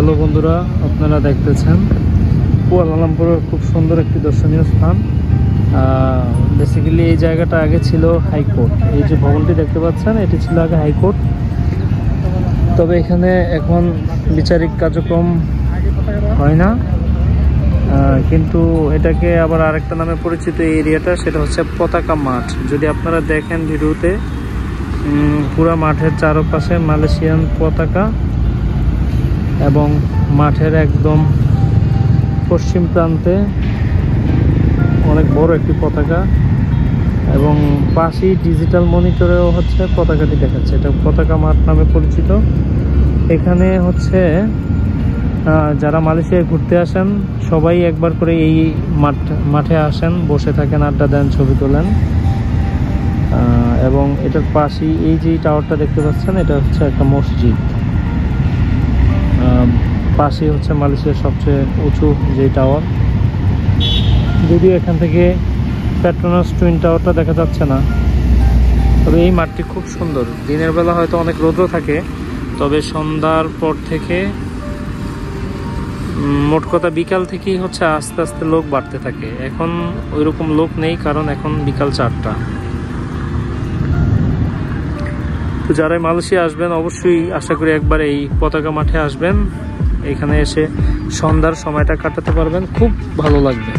Hello বন্ধুরা, আপনারা দেখতেছেন কুয়ালালামপুরের খুব সুন্দর একটি দর্শনীয় স্থান। বেসিক্যালি এই জায়গাটা আগে ছিল হাইকোর্ট। এই যে ভবনটি দেখতে পাচ্ছেন, এটি ছিল আগে হাইকোর্ট। তবে এখানে এখন বিচারিক কার্যক্রম হয় না, কিন্তু এটাকে আবার আরেকটা নামে পরিচিত এই এরিয়াটা, সেটা হচ্ছে পতাকা মাঠ। যদি আপনারা দেখেন ভিডিওতে, পুরা মাঠের চারপাশে মালয়েশিয়ান পতাকা এবং মাঠের একদম পশ্চিম প্রান্তে অনেক বড় একটি পতাকা, এবং পাশেই ডিজিটাল মনিটরেও হচ্ছে পতাকাটি দেখাচ্ছে। এটা পতাকা মাঠ নামে পরিচিত। এখানে হচ্ছে যারা মালয়েশিয়ায় ঘুরতে আসেন সবাই একবার করে এই মাঠে আসেন, বসে থাকেন, আড্ডা দেন, ছবি তোলেন। এবং এটার পাশেই এই যে টাওয়ারটা দেখতে পাচ্ছেন, এটা হচ্ছে একটা মসজিদ। পাশেই হচ্ছে মালয়েশিয়ার সবচেয়ে উঁচু যে টাওয়ার। যদিও এখান থেকে পেট্রোনাস টুইন টাওয়ারটা দেখা যাচ্ছে না, তবে এই মাঠটি খুব সুন্দর। দিনের বেলা হয়তো অনেক রৌদ্র থাকে, তবে সন্ধ্যার পর থেকে, মোট কথা বিকাল থেকেই হচ্ছে আস্তে আস্তে লোক বাড়তে থাকে। এখন ওইরকম লোক নেই, কারণ এখন বিকাল 4টা। তো যারা মালয়েশিয়া আসবেন অবশ্যই আশা করি একবার এই পতাকা মাঠে আসবেন। এখানে এসে সন্ধ্যার সময়টা কাটাতে পারবেন, খুব ভালো লাগবে।